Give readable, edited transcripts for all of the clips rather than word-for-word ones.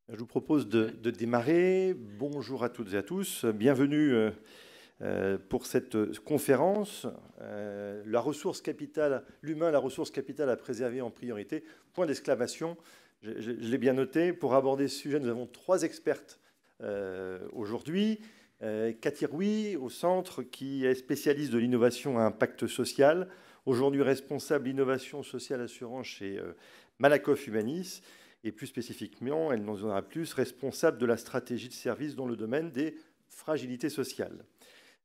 Je vous propose de démarrer. Bonjour à toutes et à tous. Bienvenue pour cette conférence. La ressource capitale, l'humain, la ressource capitale à préserver en priorité. Point d'exclamation. Je l'ai bien noté. Pour aborder ce sujet, nous avons 3 expertes aujourd'hui. Cathy Rouy, au centre, qui est spécialiste de l'innovation à impact social, aujourd'hui responsable d'innovation sociale assurance chez Malakoff Humanis, et plus spécifiquement, elle nous en dira plus, responsable de la stratégie de service dans le domaine des fragilités sociales.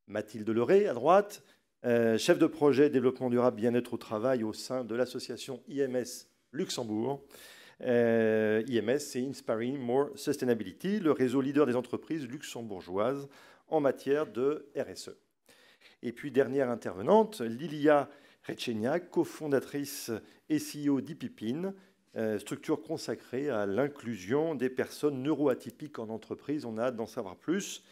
Mathilde Leray, à droite, chef de projet développement durable bien-être au travail au sein de l'association IMS Luxembourg. IMS, c'est Inspiring More Sustainability, le réseau leader des entreprises luxembourgeoises en matière de RSE. Et puis, dernière intervenante, Lilia Retcheniak, cofondatrice et CEO d'Ipipin, structure consacrée à l'inclusion des personnes neuroatypiques en entreprise. On a hâte d'en savoir plus.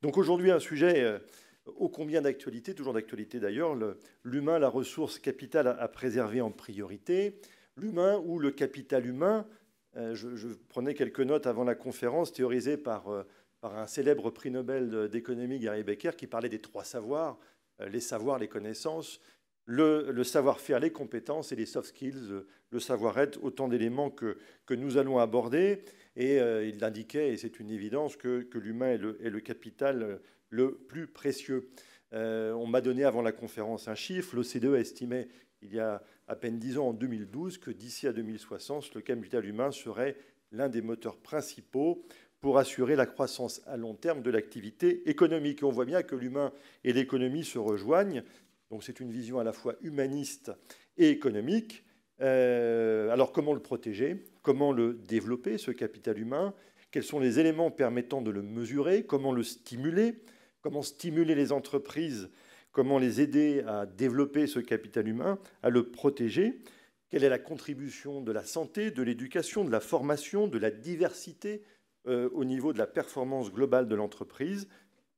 Donc aujourd'hui, un sujet ô combien d'actualité, toujours d'actualité d'ailleurs, l'humain, la ressource capitale à préserver en priorité. L'humain ou le capital humain, je prenais quelques notes avant la conférence théorisée par un célèbre prix Nobel d'économie, Gary Becker, qui parlait des 3 savoirs, les savoirs, les connaissances, le savoir-faire, les compétences et les soft skills, le savoir-être, autant d'éléments que nous allons aborder. Et il indiquait, et c'est une évidence, que l'humain est le capital le plus précieux. On m'a donné avant la conférence un chiffre. L'OCDE estimait il y a à peine 10 ans, en 2012, que d'ici à 2060, le capital humain serait l'un des moteurs principaux pour assurer la croissance à long terme de l'activité économique. Et on voit bien que l'humain et l'économie se rejoignent. Donc c'est une vision à la fois humaniste et économique. Alors comment le protéger? Comment le développer, ce capital humain? Quels sont les éléments permettant de le mesurer? Comment le stimuler? Comment stimuler les entreprises? Comment les aider à développer ce capital humain, à le protéger? Quelle est la contribution de la santé, de l'éducation, de la formation, de la diversité au niveau de la performance globale de l'entreprise?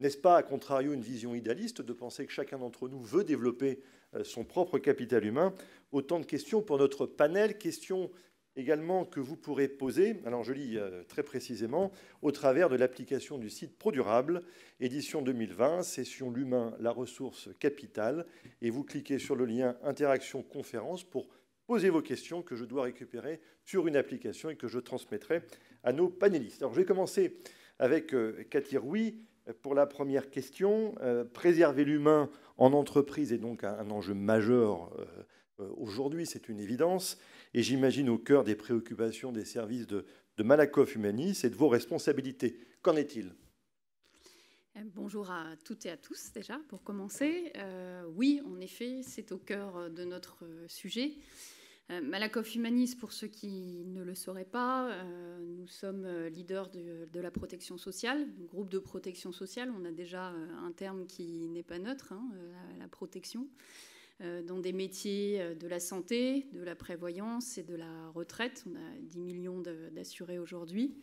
N'est-ce pas, à contrario, une vision idéaliste de penser que chacun d'entre nous veut développer son propre capital humain? Autant de questions pour notre panel, questions également que vous pourrez poser, alors je lis très précisément, au travers de l'application du site ProDurable, édition 2020, session l'humain, la ressource capitale, et vous cliquez sur le lien Interaction conférence pour poser vos questions que je dois récupérer sur une application et que je transmettrai à nos panélistes. Alors je vais commencer avec Cathy Rouy pour la première question. Préserver l'humain en entreprise est donc un enjeu majeur aujourd'hui, c'est une évidence, et j'imagine au cœur des préoccupations des services de Malakoff Humanis et de vos responsabilités. Qu'en est-il? Bonjour à toutes et à tous déjà, pour commencer. Oui, en effet, c'est au cœur de notre sujet. Malakoff Humanis, pour ceux qui ne le sauraient pas, nous sommes leaders de la protection sociale, groupe de protection sociale. On a déjà un terme qui n'est pas neutre, la protection, dans des métiers de la santé, de la prévoyance et de la retraite. On a 10 millions d'assurés aujourd'hui.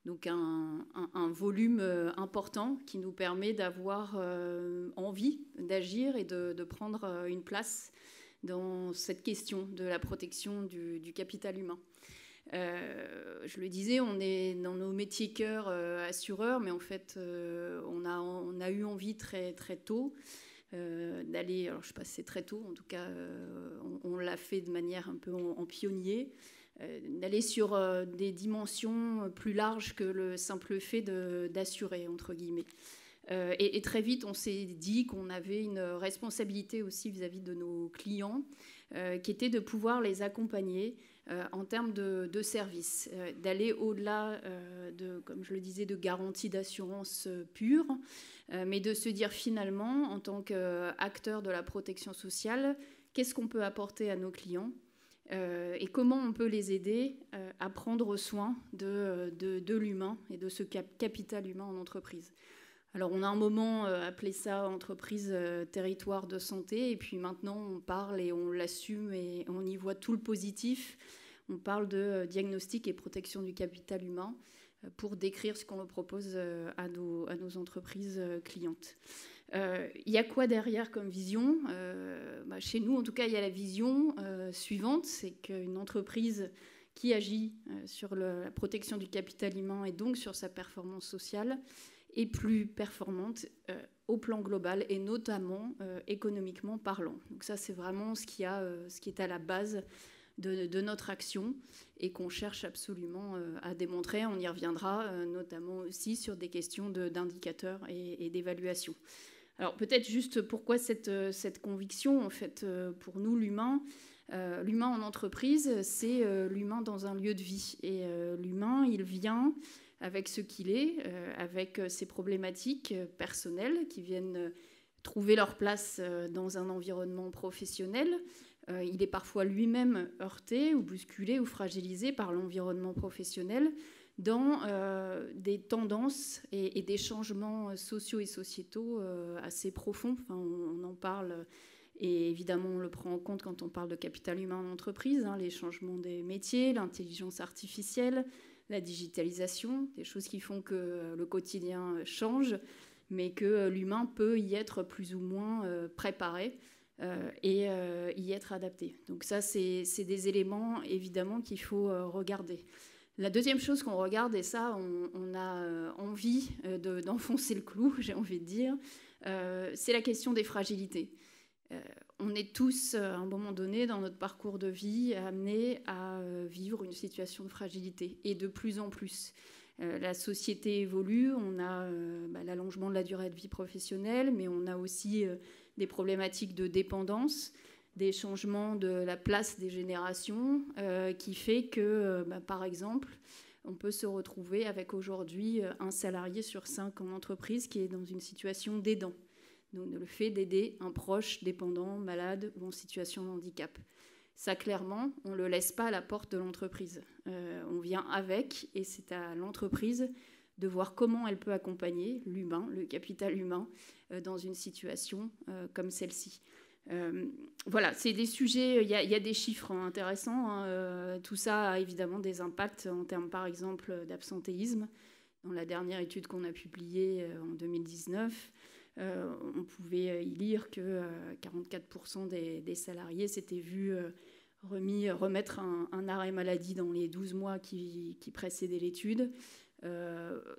Donc un volume important qui nous permet d'avoir envie d'agir et de prendre une place dans cette question de la protection du capital humain. Je le disais, on est dans nos métiers cœur assureurs, mais en fait, on a eu envie très, très tôt d'aller, alors je ne sais pas si c'est très tôt, en tout cas, on l'a fait de manière un peu en pionnier, d'aller sur des dimensions plus larges que le simple fait d'assurer, entre guillemets. Et très vite, on s'est dit qu'on avait une responsabilité aussi vis-à-vis de nos clients, qui était de pouvoir les accompagner en termes de services, d'aller au-delà comme je le disais, de garanties d'assurance pure, mais de se dire finalement, en tant qu'acteur de la protection sociale, qu'est-ce qu'on peut apporter à nos clients et comment on peut les aider à prendre soin de l'humain et de ce capital humain en entreprise. Alors on a un moment appelé ça entreprise territoire de santé, et puis maintenant on parle et on l'assume et on y voit tout le positif. On parle de diagnostic et protection du capital humain pour décrire ce qu'on propose à nos entreprises clientes. Il y a quoi derrière comme vision? Chez nous, en tout cas, il y a la vision suivante, c'est qu'une entreprise qui agit sur la protection du capital humain et donc sur sa performance sociale est plus performante au plan global et notamment économiquement parlant. Donc ça, c'est vraiment ce qui est à la base de notre action et qu'on cherche absolument à démontrer. On y reviendra notamment aussi sur des questions d'indicateurs et d'évaluation. Alors peut-être juste pourquoi cette conviction, en fait, pour nous, l'humain en entreprise, c'est l'humain dans un lieu de vie. Et l'humain, il vient avec ce qu'il est, avec ses problématiques personnelles qui viennent trouver leur place dans un environnement professionnel. Il est parfois lui-même heurté ou bousculé ou fragilisé par l'environnement professionnel dans des tendances et des changements sociaux et sociétaux assez profonds. Enfin, on en parle et évidemment on le prend en compte quand on parle de capital humain en entreprise, les changements des métiers, l'intelligence artificielle, la digitalisation, des choses qui font que le quotidien change, mais que l'humain peut y être plus ou moins préparé et y être adapté. Donc ça, c'est des éléments évidemment qu'il faut regarder. La deuxième chose qu'on regarde, et ça, on a envie d'enfoncer le clou, j'ai envie de dire, c'est la question des fragilités. On est tous, à un moment donné, dans notre parcours de vie, amenés à vivre une situation de fragilité, et de plus en plus. La société évolue, on a l'allongement de la durée de vie professionnelle, mais on a aussi des problématiques de dépendance, des changements de la place des générations, qui fait que, par exemple, on peut se retrouver avec aujourd'hui un salarié sur 5 en entreprise qui est dans une situation d'aidant. Donc le fait d'aider un proche dépendant, malade ou en situation de handicap. Ça, clairement, on ne le laisse pas à la porte de l'entreprise. On vient avec, et c'est à l'entreprise de voir comment elle peut accompagner l'humain, le capital humain, dans une situation comme celle-ci. Voilà, c'est des sujets, il y a des chiffres intéressants. Tout ça a évidemment des impacts en termes, par exemple, d'absentéisme. Dans la dernière étude qu'on a publiée en 2019, on pouvait y lire que 44% des salariés s'étaient vus remettre un arrêt maladie dans les 12 mois qui précédaient l'étude.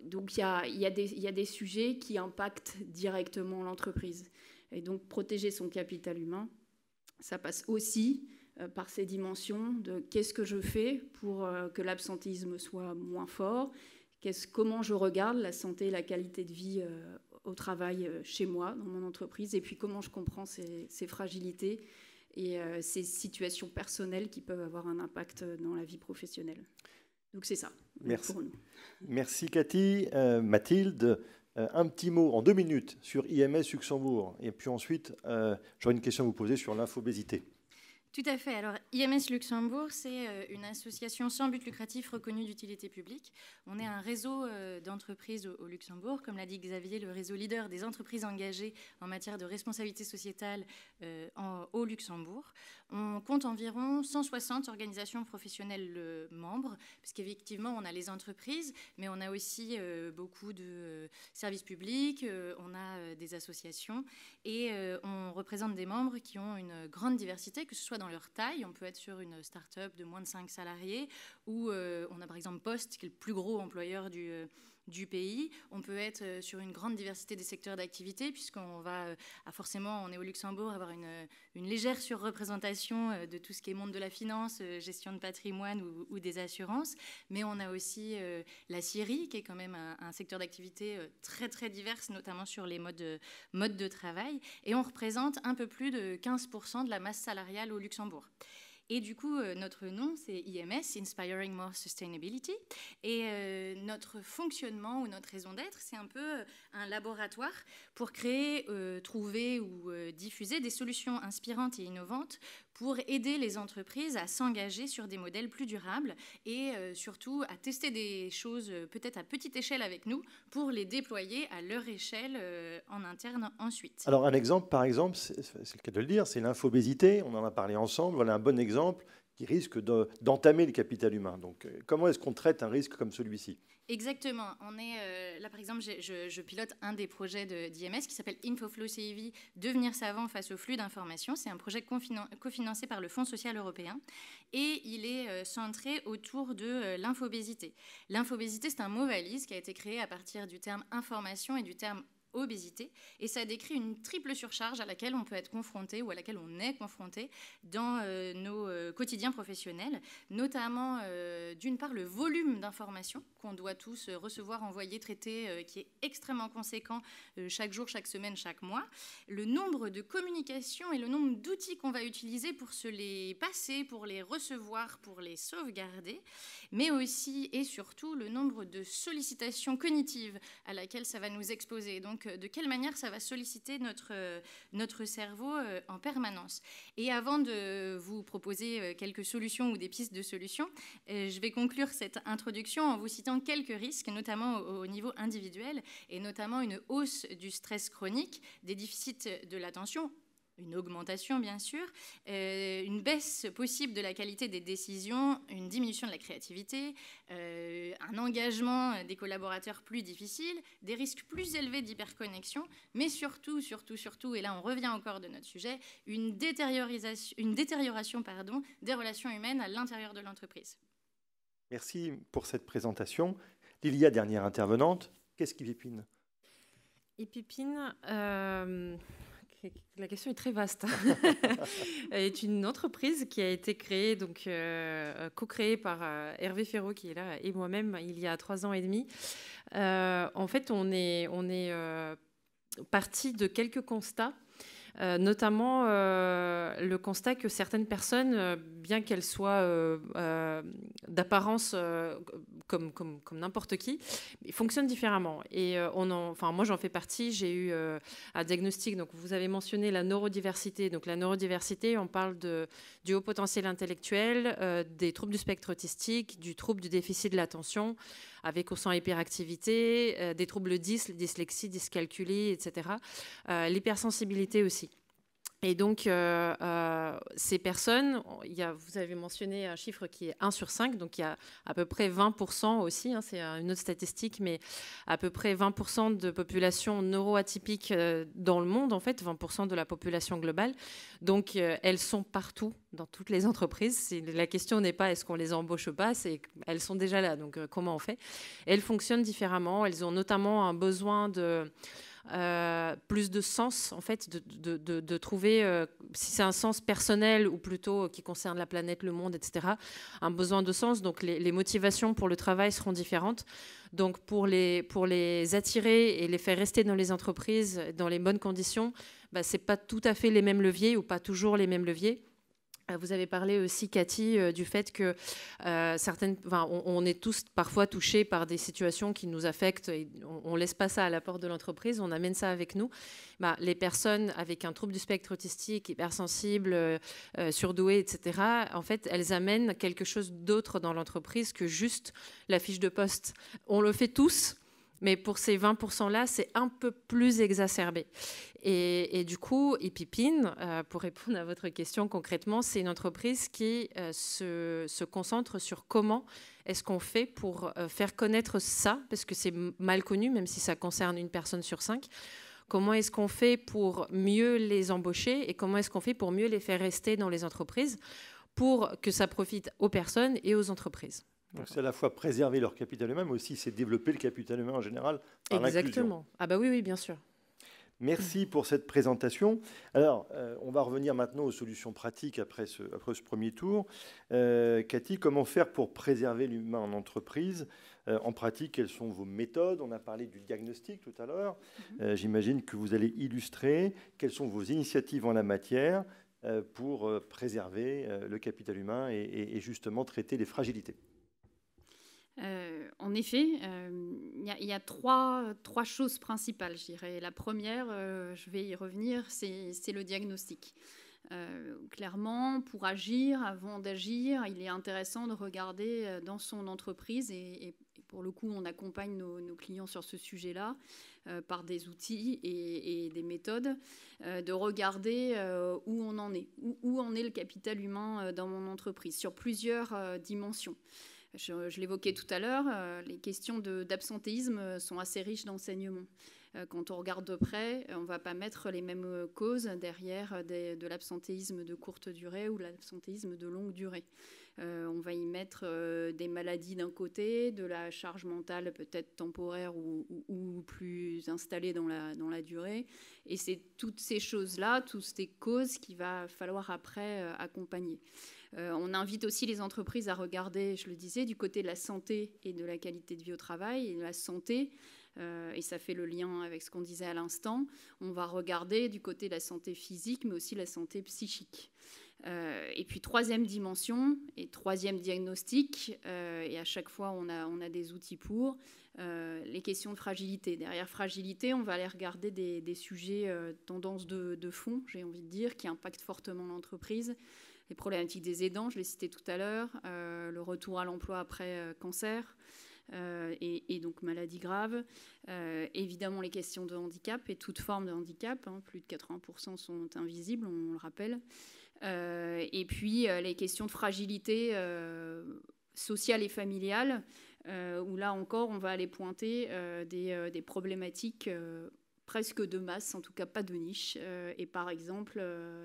Donc il y a des sujets qui impactent directement l'entreprise. Et donc protéger son capital humain, ça passe aussi par ces dimensions de qu'est-ce que je fais pour que l'absentéisme soit moins fort, comment je regarde la santé et la qualité de vie au travail chez moi, dans mon entreprise, et puis comment je comprends ces fragilités et ces situations personnelles qui peuvent avoir un impact dans la vie professionnelle. Donc c'est ça. Merci. Pour nous. Merci Cathy. Mathilde, un petit mot en 2 minutes sur IMS Luxembourg. Et puis ensuite, j'aurai une question à vous poser sur l'infobésité. Tout à fait. Alors, IMS Luxembourg, c'est une association sans but lucratif reconnue d'utilité publique. On est un réseau d'entreprises au Luxembourg. Comme l'a dit Xavier, le réseau leader des entreprises engagées en matière de responsabilité sociétale au Luxembourg. On compte environ 160 organisations professionnelles membres, puisqu'effectivement, on a les entreprises, mais on a aussi beaucoup de services publics, on a des associations, et on représente des membres qui ont une grande diversité, que ce soit dans leur taille. On peut être sur une start-up de moins de 5 salariés, ou on a par exemple Post, qui est le plus gros employeur du pays. On peut être sur une grande diversité des secteurs d'activité, puisqu'on va forcément, on est au Luxembourg, avoir une légère surreprésentation de tout ce qui est monde de la finance, gestion de patrimoine ou des assurances. Mais on a aussi la scierie, qui est quand même un secteur d'activité très très divers, notamment sur les modes de travail. Et on représente un peu plus de 15% de la masse salariale au Luxembourg. Et du coup, notre nom, c'est IMS, Inspiring More Sustainability. Et notre fonctionnement ou notre raison d'être, c'est un peu un laboratoire pour créer, trouver ou diffuser des solutions inspirantes et innovantes pour aider les entreprises à s'engager sur des modèles plus durables et surtout à tester des choses peut-être à petite échelle avec nous pour les déployer à leur échelle en interne ensuite. Alors un exemple, par exemple, c'est le cas de le dire, c'est l'infobésité. On en a parlé ensemble. Voilà un bon exemple qui risque d'entamer le capital humain. Donc, comment est-ce qu'on traite un risque comme celui-ci? Exactement. On est là, par exemple, je pilote un des projets d'IMS qui s'appelle InfoFlow CIV, Devenir savant face au flux d'informations. C'est un projet cofinancé par le Fonds social européen et il est centré autour de l'infobésité. L'infobésité, c'est un mot valise qui a été créé à partir du terme information et du terme obésité, et ça décrit une triple surcharge à laquelle on peut être confronté ou à laquelle on est confronté dans nos quotidiens professionnels, notamment d'une part le volume d'informations qu'on doit tous recevoir, envoyer, traiter, qui est extrêmement conséquent chaque jour, chaque semaine, chaque mois, le nombre de communications et le nombre d'outils qu'on va utiliser pour se les passer, pour les recevoir, pour les sauvegarder, mais aussi et surtout le nombre de sollicitations cognitives à laquelle ça va nous exposer. Donc, de quelle manière ça va solliciter notre cerveau en permanence. Et avant de vous proposer quelques solutions ou des pistes de solutions, je vais conclure cette introduction en vous citant quelques risques, notamment au niveau individuel, et notamment une hausse du stress chronique, des déficits de l'attention, une augmentation bien sûr, une baisse possible de la qualité des décisions, une diminution de la créativité, un engagement des collaborateurs plus difficile, des risques plus élevés d'hyperconnexion, mais surtout, et là on revient encore de notre sujet, une détérioration des relations humaines à l'intérieur de l'entreprise. Merci pour cette présentation. Lilia, dernière intervenante, qu'est-ce qu'Ipipine? Ipipine, la question est très vaste. est une entreprise qui a été créée, donc co-créée par Hervé Ferraud, qui est là, et moi-même, il y a 3 ans et demi. En fait, on est parti de quelques constats, notamment le constat que certaines personnes, bien qu'elles soient d'apparence comme n'importe qui, fonctionnent différemment. Et moi, j'en fais partie. J'ai eu un diagnostic. Donc, vous avez mentionné la neurodiversité. Donc, la neurodiversité, on parle du haut potentiel intellectuel, des troubles du spectre autistique, du trouble du déficit de l'attention, avec au sein hyperactivité, des troubles dyslexie, dyscalculie, etc. L'hypersensibilité aussi. Et donc, ces personnes, vous avez mentionné un chiffre qui est 1 sur 5, donc il y a à peu près 20% aussi, c'est une autre statistique, mais à peu près 20% de population neuroatypique dans le monde, en fait, 20% de la population globale. Donc, elles sont partout, dans toutes les entreprises. La question n'est pas est-ce qu'on les embauche ou pas, c'est qu'elles sont déjà là, donc comment on fait? Elles fonctionnent différemment, elles ont notamment un besoin de... plus de sens, en fait, de trouver, si c'est un sens personnel ou plutôt qui concerne la planète, le monde, etc., un besoin de sens. Donc, les motivations pour le travail seront différentes. Donc, pour les attirer et les faire rester dans les entreprises, dans les bonnes conditions, ce n'est pas tout à fait les mêmes leviers ou pas toujours les mêmes leviers. Vous avez parlé aussi, Cathy, du fait que on est tous parfois touchés par des situations qui nous affectent et on ne laisse pas ça à la porte de l'entreprise, on amène ça avec nous. Les personnes avec un trouble du spectre autistique, hypersensibles, surdouées, etc., en fait, elles amènent quelque chose d'autre dans l'entreprise que juste la fiche de poste. On le fait tous, mais pour ces 20%-là, c'est un peu plus exacerbé. Et du coup, Ipipine, pour répondre à votre question concrètement, c'est une entreprise qui se concentre sur comment est-ce qu'on fait pour faire connaître ça, parce que c'est mal connu, même si ça concerne 1 personne sur 5. Comment est-ce qu'on fait pour mieux les embaucher et comment est-ce qu'on fait pour mieux les faire rester dans les entreprises pour que ça profite aux personnes et aux entreprises. Donc c'est à la fois préserver leur capital humain, mais aussi c'est développer le capital humain en général par l'inclusion. Exactement. Ah bah oui, bien sûr. Merci pour cette présentation. Alors, on va revenir maintenant aux solutions pratiques après ce premier tour. Cathy, comment faire pour préserver l'humain en entreprise? En pratique, quelles sont vos méthodes? On a parlé du diagnostic tout à l'heure. J'imagine que vous allez illustrer. Quelles sont vos initiatives en la matière pour préserver le capital humain et justement traiter les fragilités? En effet, il y a trois choses principales, je dirais. La première, je vais y revenir, c'est le diagnostic. Clairement, pour agir, avant d'agir, il est intéressant de regarder dans son entreprise et pour le coup, on accompagne nos clients sur ce sujet-là par des outils et des méthodes, de regarder où on en est, où en est le capital humain dans mon entreprise, sur plusieurs dimensions. Je l'évoquais tout à l'heure, les questions d'absentéisme sont assez riches d'enseignements. Quand on regarde de près, on ne va pas mettre les mêmes causes derrière de l'absentéisme de courte durée ou l'absentéisme de longue durée. On va y mettre des maladies d'un côté, de la charge mentale peut-être temporaire ou plus installée dans la durée. Et c'est toutes ces choses-là, toutes ces causes qu'il va falloir après accompagner. On invite aussi les entreprises à regarder, je le disais, du côté de la santé et de la qualité de vie au travail. Et de la santé, et ça fait le lien avec ce qu'on disait à l'instant, on va regarder du côté de la santé physique, mais aussi la santé psychique. Et puis troisième dimension et troisième diagnostic, et à chaque fois on a des outils pour, les questions de fragilité. Derrière fragilité, on va aller regarder des sujets tendances de fond, j'ai envie de dire, qui impactent fortement l'entreprise. Les problématiques des aidants, je l'ai cité tout à l'heure, le retour à l'emploi après cancer et donc maladies graves, évidemment les questions de handicap et toute forme de handicap, plus de 80% sont invisibles, on le rappelle, et puis les questions de fragilité sociale et familiale, où là encore on va aller pointer des problématiques presque de masse, en tout cas pas de niche, et par exemple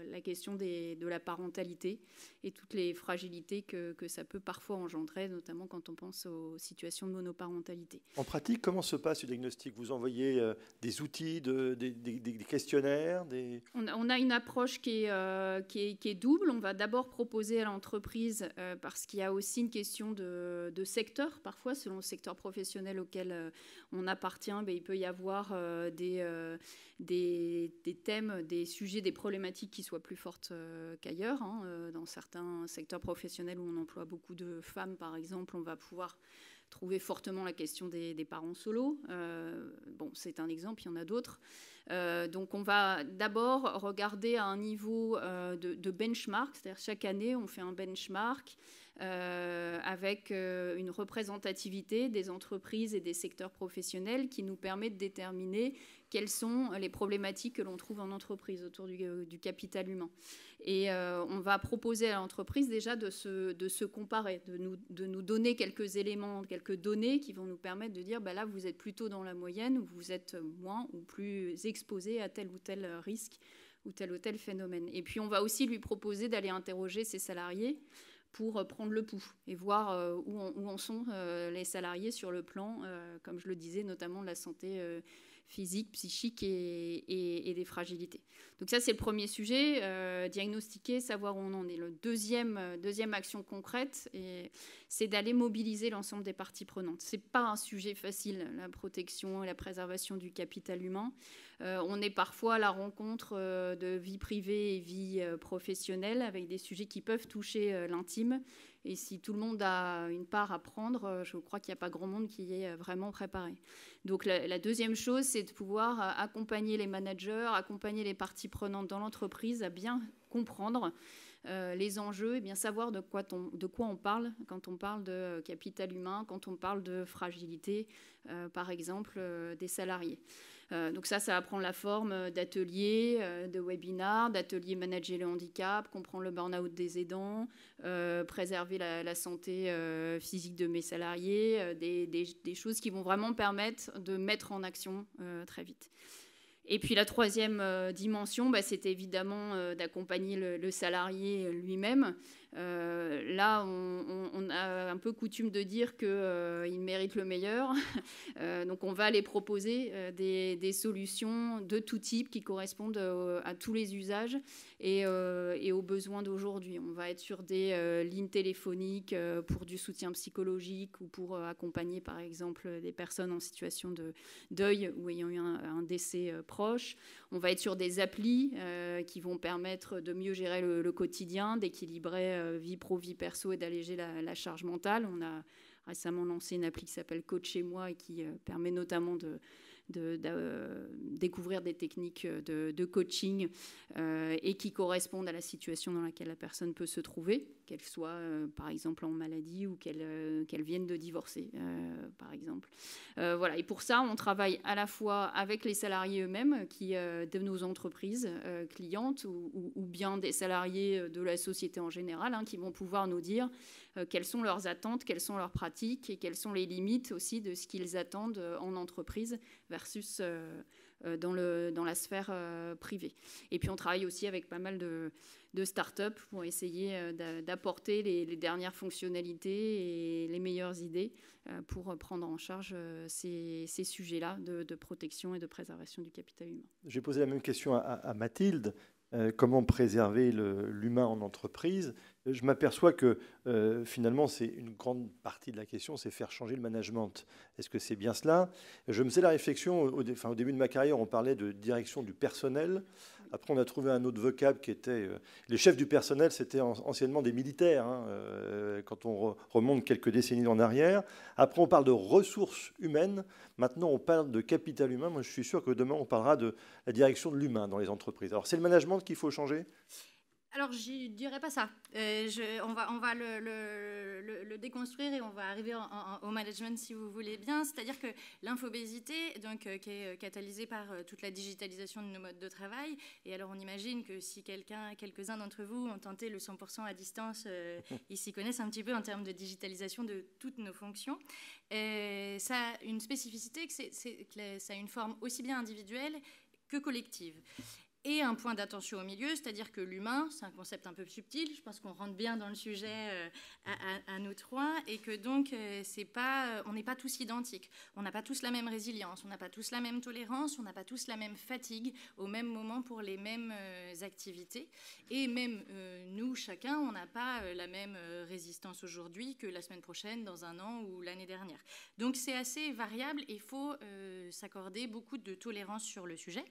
la question de la parentalité et toutes les fragilités que ça peut parfois engendrer, notamment quand on pense aux situations de monoparentalité. En pratique, comment se passe ce diagnostic? Vous envoyez des outils, des questionnaires On a une approche qui est double. On va d'abord proposer à l'entreprise, parce qu'il y a aussi une question de secteur, parfois selon le secteur professionnel auquel on appartient, il peut y avoir des thèmes, des sujets, des problématiques qui soient plus fortes qu'ailleurs. Dans certains secteurs professionnels où on emploie beaucoup de femmes, par exemple, on va pouvoir trouver fortement la question des parents solos. C'est un exemple, il y en a d'autres. Donc on va d'abord regarder à un niveau de benchmark, c'est-à-dire chaque année on fait un benchmark avec une représentativité des entreprises et des secteurs professionnels qui nous permet de déterminer quelles sont les problématiques que l'on trouve en entreprise autour du capital humain. Et on va proposer à l'entreprise déjà de se comparer, de nous donner quelques éléments, quelques données qui vont nous permettre de dire là vous êtes plutôt dans la moyenne ou vous êtes moins ou plus exposé à tel ou tel risque ou tel phénomène. Et puis on va aussi lui proposer d'aller interroger ses salariés pour prendre le pouls et voir où en sont les salariés sur le plan, comme je le disais, notamment de la santé physique, psychique et des fragilités. Donc ça, c'est le premier sujet, diagnostiquer, savoir où on en est. Le deuxième action concrète, c'est d'aller mobiliser l'ensemble des parties prenantes. Ce n'est pas un sujet facile, la protection et la préservation du capital humain. On est parfois à la rencontre de vie privée et vie professionnelle avec des sujets qui peuvent toucher l'intime. Et si tout le monde a une part à prendre, je crois qu'il n'y a pas grand monde qui y est vraiment préparé. Donc la deuxième chose, c'est de pouvoir accompagner les managers, accompagner les parties prenantes dans l'entreprise à bien comprendre les enjeux et bien savoir de quoi on parle quand on parle de capital humain, quand on parle de fragilité, par exemple, des salariés. Donc ça va prendre la forme d'ateliers, de webinars, d'ateliers manager le handicap, comprendre le burn-out des aidants, préserver la santé physique de mes salariés, des choses qui vont vraiment permettre de mettre en action très vite. Et puis la troisième dimension, c'est évidemment d'accompagner le salarié lui-même. Là, on a un peu coutume de dire qu'il mérite le meilleur. Donc on va aller proposer des solutions de tout type qui correspondent à tous les usages et aux besoins d'aujourd'hui. On va être sur des lignes téléphoniques pour du soutien psychologique ou pour accompagner par exemple des personnes en situation de deuil ou ayant eu un décès proche. On va être sur des applis qui vont permettre de mieux gérer le quotidien, d'équilibrer vie pro, vie perso et d'alléger la charge mentale. On a récemment lancé une appli qui s'appelle Coach chez moi et qui permet notamment découvrir des techniques de coaching et qui correspondent à la situation dans laquelle la personne peut se trouver, qu'elle soit par exemple en maladie ou qu'elle vienne de divorcer, par exemple. Voilà. Et pour ça, on travaille à la fois avec les salariés eux-mêmes de nos entreprises clientes ou bien des salariés de la société en général qui vont pouvoir nous dire quelles sont leurs attentes, quelles sont leurs pratiques et quelles sont les limites aussi de ce qu'ils attendent en entreprise versus dans la sphère privée. Et puis on travaille aussi avec pas mal de start-up pour essayer d'apporter les dernières fonctionnalités et les meilleures idées pour prendre en charge ces sujets-là de protection et de préservation du capital humain. J'ai posé la même question à Mathilde. Comment préserver l'humain en entreprise? Je m'aperçois que finalement, c'est une grande partie de la question, c'est faire changer le management. Est-ce que c'est bien cela? Je me faisais la réflexion, au début de ma carrière, on parlait de direction du personnel. Après, on a trouvé un autre vocable qui était... les chefs du personnel, c'était anciennement des militaires, quand on remonte quelques décennies en arrière. Après, on parle de ressources humaines. Maintenant, on parle de capital humain. Moi, je suis sûr que demain, on parlera de la direction de l'humain dans les entreprises. Alors, c'est le management qu'il faut changer? Alors, je ne dirais pas ça. On va le déconstruire et on va arriver au management, si vous voulez bien. C'est-à-dire que l'infobésité, qui est catalysée par toute la digitalisation de nos modes de travail, et alors on imagine que si quelques-uns d'entre vous ont tenté le 100% à distance, ils s'y connaissent un petit peu en termes de digitalisation de toutes nos fonctions. Ça a une spécificité, que ça a une forme aussi bien individuelle que collective. Et un point d'attention au milieu, c'est-à-dire que l'humain, c'est un concept un peu subtil, je pense qu'on rentre bien dans le sujet à nous trois, et que donc on n'est pas tous identiques, on n'a pas tous la même résilience, on n'a pas tous la même tolérance, on n'a pas tous la même fatigue au même moment pour les mêmes activités, et même nous, chacun, on n'a pas la même résistance aujourd'hui que la semaine prochaine, dans un an ou l'année dernière. Donc c'est assez variable et il faut s'accorder beaucoup de tolérance sur le sujet.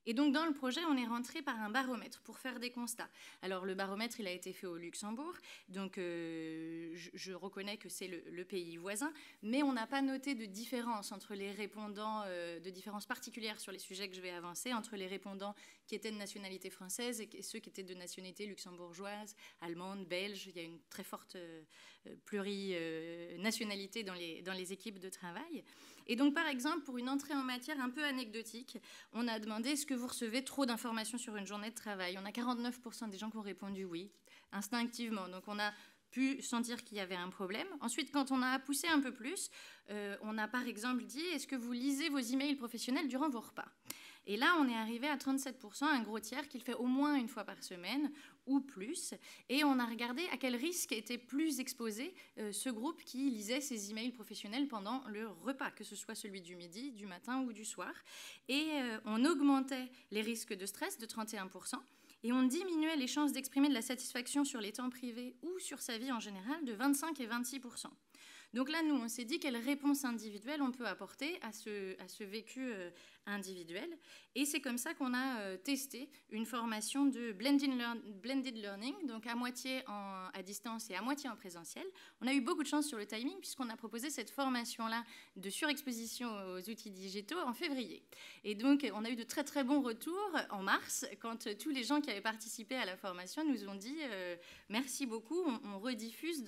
Et donc, dans le projet, on est rentré par un baromètre pour faire des constats. Alors, le baromètre, il a été fait au Luxembourg. Donc, je reconnais que c'est le pays voisin. Mais on n'a pas noté de différence entre les répondants, de différence particulière sur les sujets que je vais avancer, entre les répondants qui étaient de nationalité française et ceux qui étaient de nationalité luxembourgeoise, allemande, belge. Il y a une très forte plurinationalité dans les équipes de travail. Et donc, par exemple, pour une entrée en matière un peu anecdotique, on a demandé est-ce que vous recevez trop d'informations sur une journée de travail? On a 49% des gens qui ont répondu oui, instinctivement. Donc, on a pu sentir qu'il y avait un problème. Ensuite, quand on a poussé un peu plus, on a par exemple dit est-ce que vous lisez vos emails professionnels durant vos repas? Et là, on est arrivé à 37%, un gros tiers qui le fait au moins une fois par semaine ou plus. Et on a regardé à quel risque était plus exposé ce groupe qui lisait ses emails professionnels pendant le repas, que ce soit celui du midi, du matin ou du soir. Et on augmentait les risques de stress de 31%. Et on diminuait les chances d'exprimer de la satisfaction sur les temps privés ou sur sa vie en général de 25 et 26%. Donc là, nous, on s'est dit quelle réponse individuelle on peut apporter à ce vécu individuel. Et c'est comme ça qu'on a testé une formation de blended learning, donc à moitié à distance et à moitié en présentiel. On a eu beaucoup de chance sur le timing puisqu'on a proposé cette formation-là de surexposition aux outils digitaux en février. Et donc, on a eu de très très bons retours en mars quand tous les gens qui avaient participé à la formation nous ont dit merci beaucoup, on rediffuse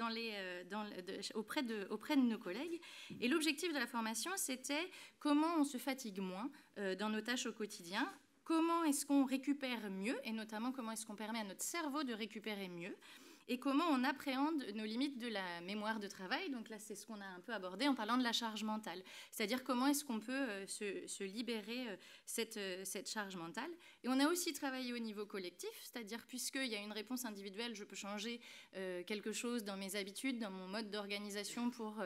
auprès de nos collègues. Et l'objectif de la formation, c'était comment on se fatigue moins dans nos tâches au quotidien, comment est-ce qu'on récupère mieux, et notamment comment est-ce qu'on permet à notre cerveau de récupérer mieux, et comment on appréhende nos limites de la mémoire de travail. Donc là, c'est ce qu'on a un peu abordé en parlant de la charge mentale. C'est-à-dire comment est-ce qu'on peut se libérer cette charge mentale. Et on a aussi travaillé au niveau collectif, c'est-à-dire puisqu'il y a une réponse individuelle, je peux changer quelque chose dans mes habitudes, dans mon mode d'organisation pour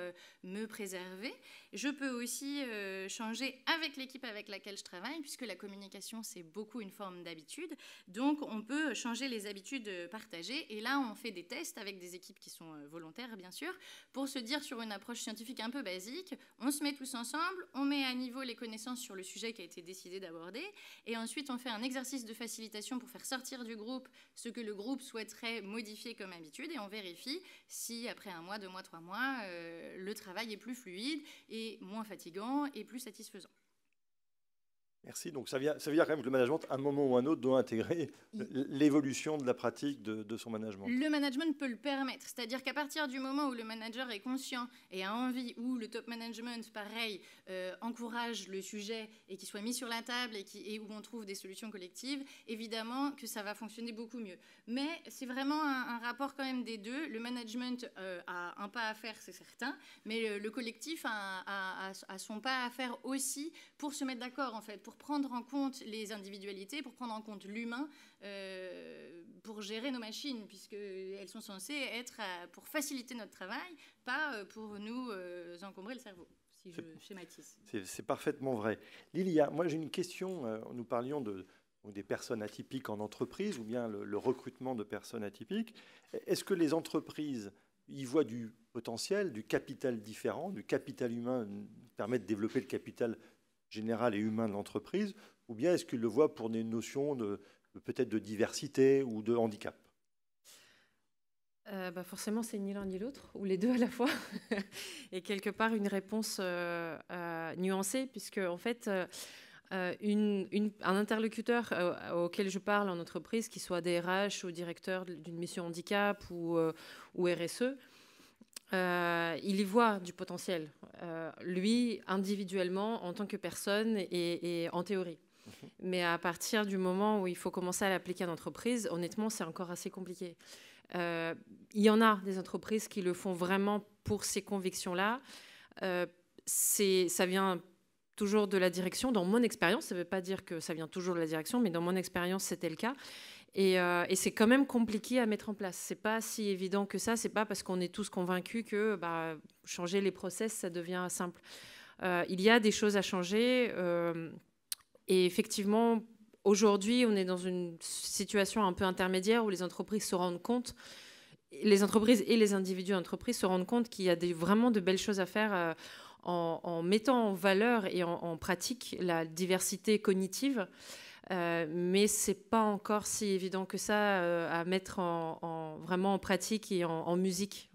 me préserver. Je peux aussi changer avec l'équipe avec laquelle je travaille, puisque la communication, c'est beaucoup une forme d'habitude. Donc, on peut changer les habitudes partagées. Et là, on fait des tests avec des équipes qui sont volontaires, bien sûr, pour se dire sur une approche scientifique un peu basique, on se met tous ensemble, on met à niveau les connaissances sur le sujet qui a été décidé d'aborder, et ensuite on fait un exercice de facilitation pour faire sortir du groupe ce que le groupe souhaiterait modifier comme habitude, et on vérifie si après 1 mois, 2 mois, 3 mois, le travail est plus fluide et moins fatigant et plus satisfaisant. Merci. Donc ça veut dire quand même que le management, à un moment ou à un autre, doit intégrer l'évolution de la pratique de son management. Le management peut le permettre. C'est-à-dire qu'à partir du moment où le manager est conscient et a envie, où le top management, pareil, encourage le sujet et qu'il soit mis sur la table et où on trouve des solutions collectives, évidemment que ça va fonctionner beaucoup mieux. Mais c'est vraiment un rapport quand même des deux. Le management a un pas à faire, c'est certain, mais le collectif a son pas à faire aussi pour se mettre d'accord, en fait, pour prendre en compte les individualités, pour prendre en compte l'humain, pour gérer nos machines, puisqu'elles sont censées être pour faciliter notre travail, pas pour nous encombrer le cerveau, si je schématise. C'est parfaitement vrai. Lilia, moi j'ai une question. Nous parlions des personnes atypiques en entreprise ou bien le recrutement de personnes atypiques. Est-ce que les entreprises y voient du potentiel, du capital différent, du capital humain permet de développer le capital général et humain de l'entreprise, ou bien est-ce qu'ils le voient pour des notions peut-être de diversité ou de handicap? Forcément, c'est ni l'un ni l'autre, ou les deux à la fois. Et quelque part, une réponse nuancée, puisque en fait, un interlocuteur auquel je parle en entreprise, qu'il soit DRH ou directeur d'une mission handicap ou RSE, il y voit du potentiel, lui, individuellement, en tant que personne et en théorie. Mais à partir du moment où il faut commencer à l'appliquer en entreprise, honnêtement, c'est encore assez compliqué. Il y en a des entreprises qui le font vraiment pour ces convictions-là. Ça vient toujours de la direction. Dans mon expérience, ça ne veut pas dire que ça vient toujours de la direction, mais dans mon expérience, c'était le cas. Et c'est quand même compliqué à mettre en place. C'est pas si évident que ça. C'est pas parce qu'on est tous convaincus que changer les process, ça devient simple. Il y a des choses à changer. Et effectivement, aujourd'hui, on est dans une situation un peu intermédiaire où les entreprises se rendent compte, les entreprises et les individus d'entreprise se rendent compte qu'il y a vraiment de belles choses à faire en mettant en valeur et en pratique la diversité cognitive. Mais c'est pas encore si évident que ça à mettre vraiment en pratique et en musique.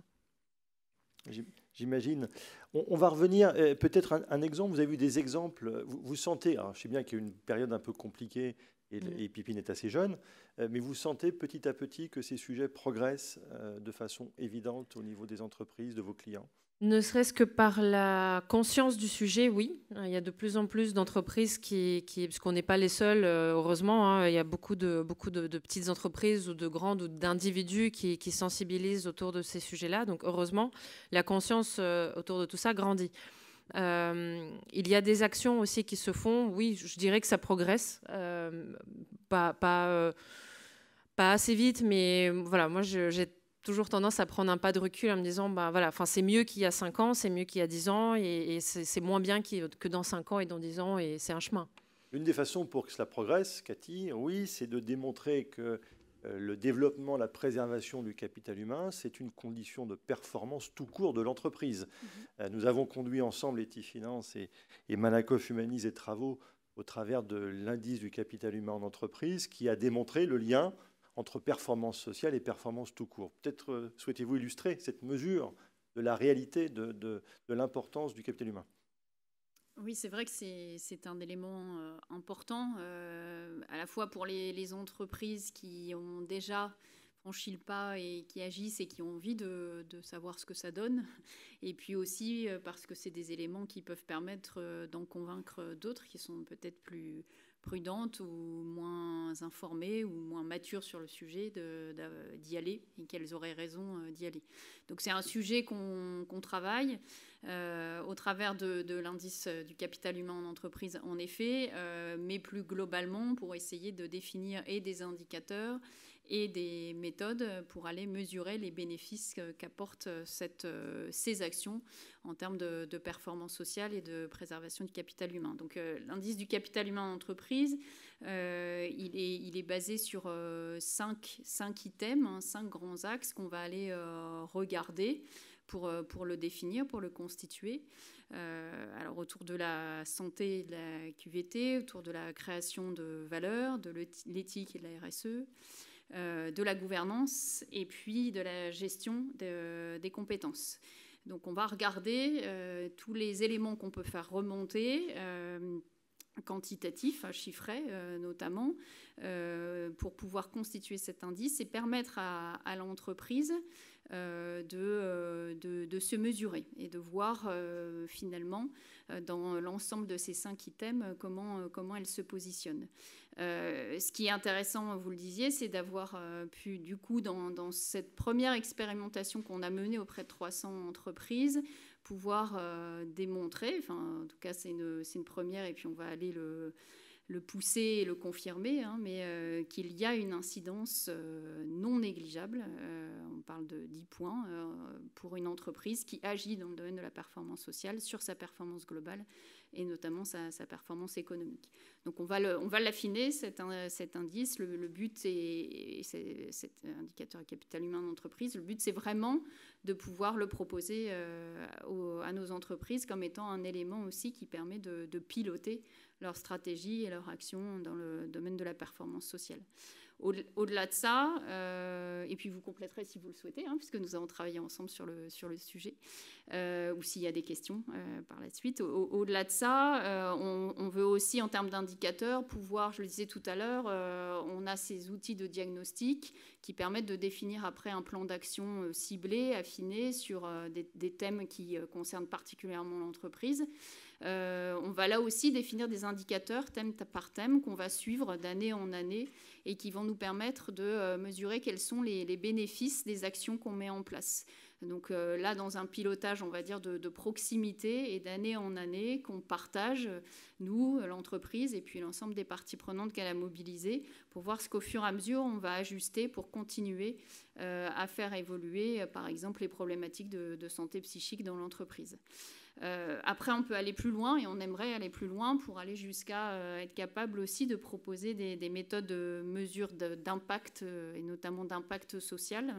J'imagine. On va revenir, peut-être un exemple, vous avez vu des exemples, vous sentez, alors je sais bien qu'il y a une période un peu compliquée et Pipine est assez jeune, mais vous sentez petit à petit que ces sujets progressent de façon évidente au niveau des entreprises, de vos clients? Ne serait-ce que par la conscience du sujet, oui. Il y a de plus en plus d'entreprises parce qu'on n'est pas les seuls, heureusement, il y a beaucoup de petites entreprises ou de grandes ou d'individus qui sensibilisent autour de ces sujets-là. Donc, heureusement, la conscience autour de tout ça grandit. Il y a des actions aussi qui se font. Oui, je dirais que ça progresse. Pas assez vite, mais voilà, moi, j'ai toujours tendance à prendre un pas de recul en me disant c'est mieux qu'il y a 5 ans, c'est mieux qu'il y a 10 ans et c'est moins bien que dans 5 ans et dans 10 ans et c'est un chemin. Une des façons pour que cela progresse, Cathy, oui, c'est de démontrer que le développement, la préservation du capital humain, c'est une condition de performance tout court de l'entreprise. Nous avons conduit ensemble Etifinance et Malakoff Humanis et Travaux au travers de l'indice du capital humain en entreprise qui a démontré le lien entre performance sociale et performance tout court. Peut-être souhaitez-vous illustrer cette mesure de la réalité de l'importance du capital humain? Oui, c'est vrai que c'est un élément important, à la fois pour les entreprises qui ont déjà franchi le pas et qui agissent et qui ont envie de savoir ce que ça donne, et puis aussi parce que c'est des éléments qui peuvent permettre d'en convaincre d'autres qui sont peut-être plus prudentes ou moins informées ou moins matures sur le sujet d'y aller et qu'elles auraient raison d'y aller. Donc c'est un sujet qu'on travaille au travers de l'indice du capital humain en entreprise, en effet, mais plus globalement pour essayer de définir et des indicateurs et des méthodes pour aller mesurer les bénéfices qu'apportent ces actions en termes de performance sociale et de préservation du capital humain. Donc l'indice du capital humain en entreprise, il est basé sur 5 items, 5 grands axes qu'on va aller regarder pour le définir, pour le constituer. Alors autour de la santé et de la QVT, autour de la création de valeur, de l'éthique et de la RSE, de la gouvernance et puis de la gestion des compétences. Donc on va regarder tous les éléments qu'on peut faire remonter quantitatif, chiffré notamment, pour pouvoir constituer cet indice et permettre à l'entreprise de se mesurer et de voir finalement dans l'ensemble de ces 5 items comment elle se positionne. Ce qui est intéressant, vous le disiez, c'est d'avoir pu, du coup, dans cette première expérimentation qu'on a menée auprès de 300 entreprises, pouvoir démontrer, enfin, en tout cas, c'est une première, et puis on va aller le pousser et le confirmer, mais qu'il y a une incidence non négligeable, on parle de 10 points, pour une entreprise qui agit dans le domaine de la performance sociale sur sa performance globale et notamment sa performance économique. Donc on va l'affiner, cet indice. Le but, et cet indicateur capital humain d'entreprise, le but c'est vraiment de pouvoir le proposer à nos entreprises comme étant un élément aussi qui permet de piloter leur stratégie et leur action dans le domaine de la performance sociale. Au-delà de ça, et puis vous compléterez si vous le souhaitez, puisque nous avons travaillé ensemble sur le sujet, ou s'il y a des questions par la suite. Au-delà de ça, on veut aussi, en termes d'indicateurs, pouvoir, je le disais tout à l'heure, on a ces outils de diagnostic qui permettent de définir après un plan d'action ciblé, affiné, sur des thèmes qui concernent particulièrement l'entreprise. On va là aussi définir des indicateurs thème par thème qu'on va suivre d'année en année et qui vont nous permettre de mesurer quels sont les bénéfices des actions qu'on met en place. Donc là, dans un pilotage, on va dire, de proximité et d'année en année qu'on partage, nous, l'entreprise, et puis l'ensemble des parties prenantes qu'elle a mobilisées, pour voir ce qu'au fur et à mesure, on va ajuster pour continuer à faire évoluer, par exemple, les problématiques de santé psychique dans l'entreprise. Après, on peut aller plus loin et on aimerait aller plus loin pour aller jusqu'à être capable aussi de proposer des méthodes de mesure d'impact et notamment d'impact social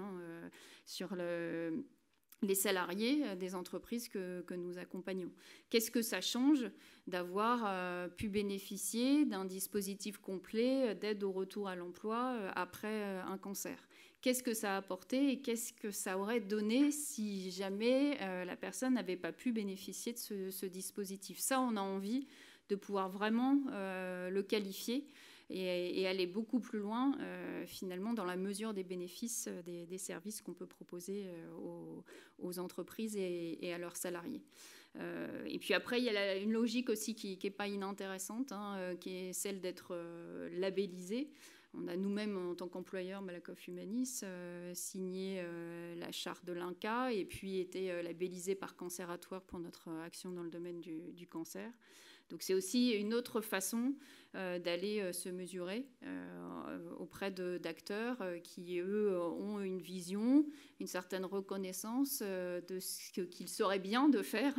sur les salariés des entreprises que nous accompagnons. Qu'est-ce que ça change d'avoir pu bénéficier d'un dispositif complet d'aide au retour à l'emploi après un cancer ? Qu'est-ce que ça a apporté et qu'est-ce que ça aurait donné si jamais la personne n'avait pas pu bénéficier de ce dispositif ? Ça, on a envie de pouvoir vraiment le qualifier et aller beaucoup plus loin, finalement, dans la mesure des bénéfices des services qu'on peut proposer aux entreprises et à leurs salariés. Et puis après, il y a une logique aussi qui n'est pas inintéressante, qui est celle d'être labellisé. On a nous-mêmes, en tant qu'employeur, Malakoff Humanis, signé la charte de l'INCa et puis été labellisé par Canceratoire pour notre action dans le domaine du cancer. Donc c'est aussi une autre façon d'aller se mesurer auprès d'acteurs qui, eux, ont une vision, une certaine reconnaissance de ce qu'il serait bien de faire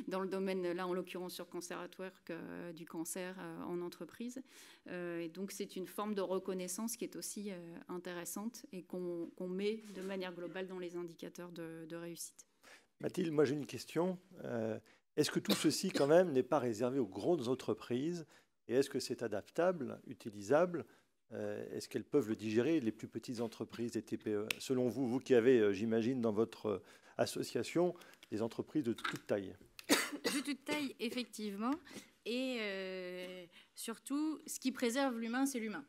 dans le domaine, là en l'occurrence sur Canceratoire, du cancer en entreprise. Et donc c'est une forme de reconnaissance qui est aussi intéressante et qu'on met de manière globale dans les indicateurs de réussite. Mathilde, moi j'ai une question. Est-ce que tout ceci, quand même, n'est pas réservé aux grandes entreprises? Et est-ce que c'est adaptable, utilisable? Est-ce qu'elles peuvent le digérer, les plus petites entreprises, les TPE? Selon vous, vous qui avez, j'imagine, dans votre association, des entreprises de toute taille. De toute taille, effectivement. Et surtout, ce qui préserve l'humain, c'est l'humain.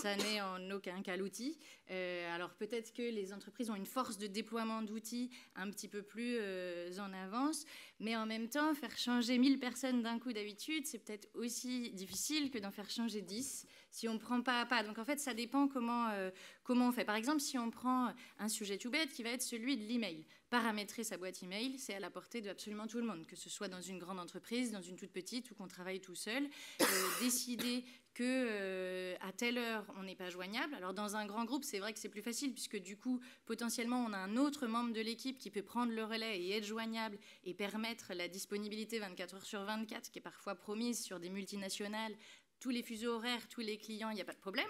Ça n'est en aucun cas l'outil. Alors peut-être que les entreprises ont une force de déploiement d'outils un petit peu plus en avance, mais en même temps, faire changer 1000 personnes d'un coup d'habitude, c'est peut-être aussi difficile que d'en faire changer 10 si on ne prend pas à pas. Donc en fait, ça dépend comment on fait. Par exemple, si on prend un sujet tout bête qui va être celui de l'email. Paramétrer sa boîte email, c'est à la portée de absolument tout le monde, que ce soit dans une grande entreprise, dans une toute petite ou qu'on travaille tout seul. Décider qu'à telle heure, on n'est pas joignable. Alors dans un grand groupe, c'est vrai que c'est plus facile puisque du coup, potentiellement, on a un autre membre de l'équipe qui peut prendre le relais et être joignable et permettre la disponibilité 24 heures sur 24, qui est parfois promise sur des multinationales, tous les fuseaux horaires, tous les clients, il n'y a pas de problème.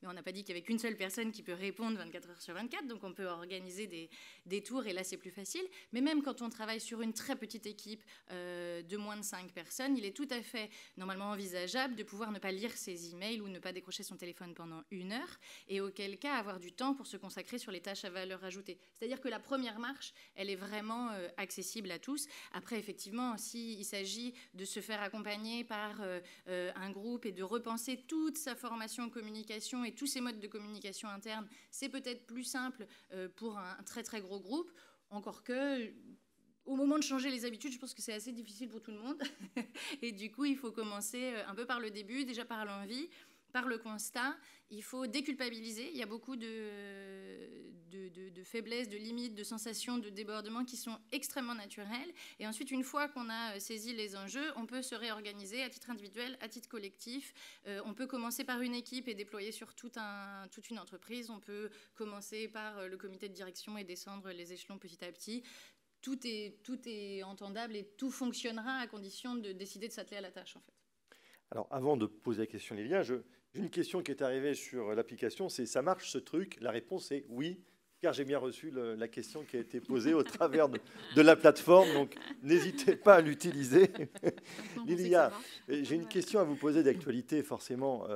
mais on n'a pas dit qu'il n'y avait qu'une seule personne qui peut répondre 24 heures sur 24, donc on peut organiser des tours, et là c'est plus facile. Mais même quand on travaille sur une très petite équipe de moins de 5 personnes, il est tout à fait normalement envisageable de pouvoir ne pas lire ses emails ou ne pas décrocher son téléphone pendant 1 heure, et auquel cas avoir du temps pour se consacrer sur les tâches à valeur ajoutée. C'est-à-dire que la première marche, elle est vraiment accessible à tous. Après, effectivement, s'il s'agit de se faire accompagner par un groupe et de repenser toute sa formation en communication et tous ses modes de communication interne, c'est peut-être plus simple pour un très très gros groupe, encore que au moment de changer les habitudes, je pense que c'est assez difficile pour tout le monde. Et du coup, il faut commencer un peu par le début, déjà par l'envie, par le constat. Il faut déculpabiliser. Il y a beaucoup de faiblesses, de limites, de sensations, de débordements qui sont extrêmement naturelles. Et ensuite, une fois qu'on a saisi les enjeux, on peut se réorganiser à titre individuel, à titre collectif. On peut commencer par une équipe et déployer sur toute une entreprise. On peut commencer par le comité de direction et descendre les échelons petit à petit. Tout est entendable et tout fonctionnera à condition de décider de s'atteler à la tâche, en fait. Alors, avant de poser la question, Lilia, j'ai une question qui est arrivée sur l'application, c'est « ça marche ce truc ?» La réponse est « oui », car j'ai bien reçu la question qui a été posée au travers de la plateforme, donc n'hésitez pas à l'utiliser. Lilia, j'ai une question à vous poser d'actualité, forcément.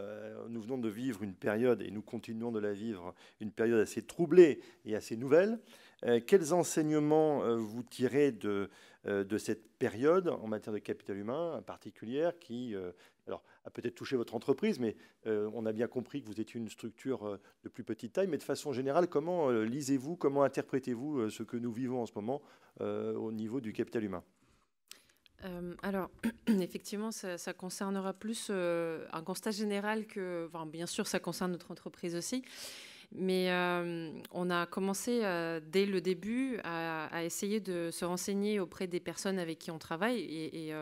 Nous venons de vivre une période, et nous continuons de la vivre, une période assez troublée et assez nouvelle. Quels enseignements vous tirez de cette période en matière de capital humain en particulier qui alors, a peut-être touché votre entreprise, mais on a bien compris que vous étiez une structure de plus petite taille. Mais de façon générale, comment lisez-vous, comment interprétez-vous ce que nous vivons en ce moment au niveau du capital humain ? Alors, effectivement, ça concernera plus un constat général que... Enfin, bien sûr, ça concerne notre entreprise aussi. Mais on a commencé dès le début à essayer de se renseigner auprès des personnes avec qui on travaille et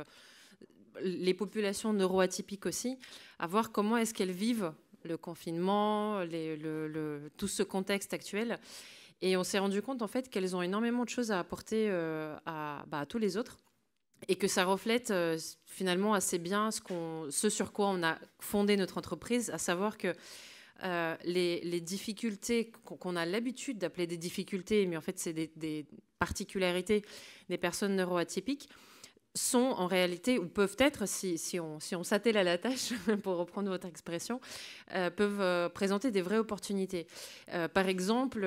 les populations neuroatypiques aussi, à voir comment est-ce qu'elles vivent le confinement, tout ce contexte actuel. Et on s'est rendu compte en fait qu'elles ont énormément de choses à apporter à tous les autres et que ça reflète finalement assez bien ce sur quoi on a fondé notre entreprise, à savoir que les difficultés qu'on a l'habitude d'appeler des difficultés, mais en fait c'est des particularités des personnes neuroatypiques, sont en réalité, ou peuvent être, si on s'attelle à la tâche, pour reprendre votre expression, peuvent présenter des vraies opportunités. Par exemple,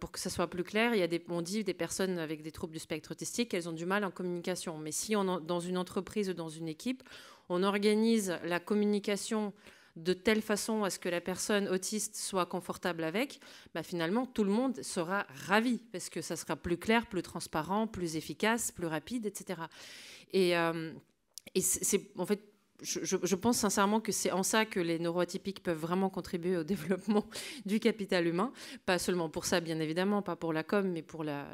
pour que ça soit plus clair, on dit des personnes avec des troubles du spectre autistique, elles ont du mal en communication. Mais si dans une entreprise ou dans une équipe, on organise la communication de telle façon à ce que la personne autiste soit confortable avec, finalement, tout le monde sera ravi parce que ça sera plus clair, plus transparent, plus efficace, plus rapide, etc. Et c'est, en fait, je pense sincèrement que c'est en ça que les neuroatypiques peuvent vraiment contribuer au développement du capital humain. Pas seulement pour ça, bien évidemment, pas pour la com, mais pour la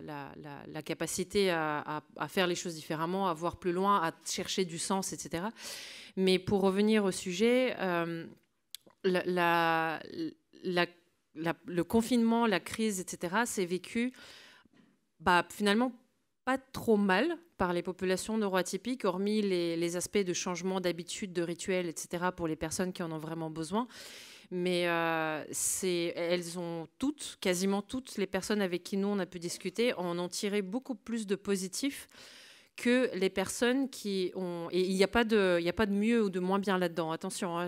capacité à faire les choses différemment, à voir plus loin, à chercher du sens, etc. Mais pour revenir au sujet, le confinement, la crise, etc., c'est vécu finalement pas trop mal par les populations neuroatypiques, hormis les aspects de changement d'habitude, de rituels, etc., pour les personnes qui en ont vraiment besoin. Mais elles ont quasiment toutes les personnes avec qui nous on a pu discuter, en ont tiré beaucoup plus de positifs que les personnes qui ont... Et il n'y a pas de mieux ou de moins bien là-dedans, attention. Hein,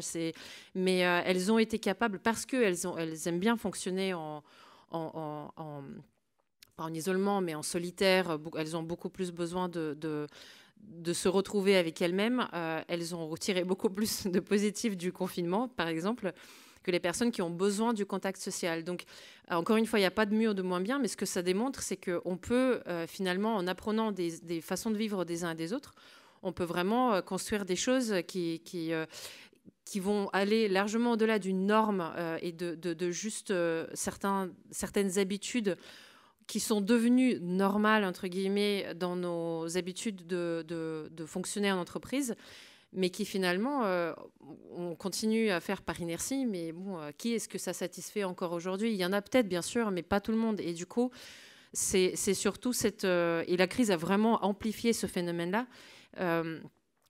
mais elles ont été capables, parce qu'elles aiment bien fonctionner pas en isolement, mais en solitaire. Elles ont beaucoup plus besoin de se retrouver avec elles-mêmes. Elles ont retiré beaucoup plus de positifs du confinement, par exemple, que les personnes qui ont besoin du contact social. Donc, encore une fois, il n'y a pas de mieux ou de moins bien, mais ce que ça démontre, c'est qu'on peut, finalement, en apprenant des façons de vivre des uns et des autres, on peut vraiment construire des choses qui vont aller largement au-delà d'une norme et de juste certaines habitudes qui sont devenues normales, entre guillemets, dans nos habitudes de fonctionner en entreprise, mais qui finalement, on continue à faire par inertie. Mais bon, qui est-ce que ça satisfait encore aujourd'hui ? Il y en a peut-être, bien sûr, mais pas tout le monde. Et du coup, c'est surtout et la crise a vraiment amplifié ce phénomène-là.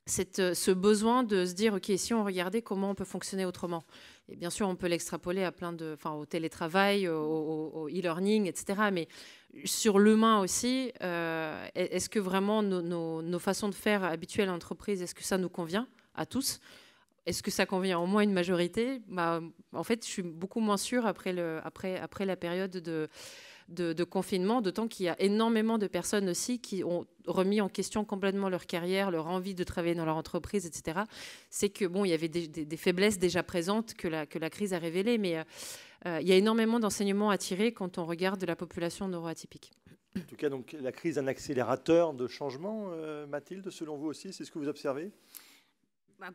ce besoin de se dire, OK, si on regardait comment on peut fonctionner autrement. Et bien sûr, on peut l'extrapoler à au télétravail, au e-learning, etc. Mais sur l'humain aussi, est-ce que vraiment nos façons de faire habituelles à l'entreprise, est-ce que ça nous convient à tous ? Est-ce que ça convient au moins à une majorité ? En fait, je suis beaucoup moins sûre après la période de confinement, d'autant qu'il y a énormément de personnes aussi qui ont remis en question complètement leur carrière, leur envie de travailler dans leur entreprise, etc. C'est que il y avait des faiblesses déjà présentes que la crise a révélées, mais il y a énormément d'enseignements à tirer quand on regarde la population neuroatypique. En tout cas, donc, la crise est un accélérateur de changement, Mathilde, selon vous aussi, c'est ce que vous observez ?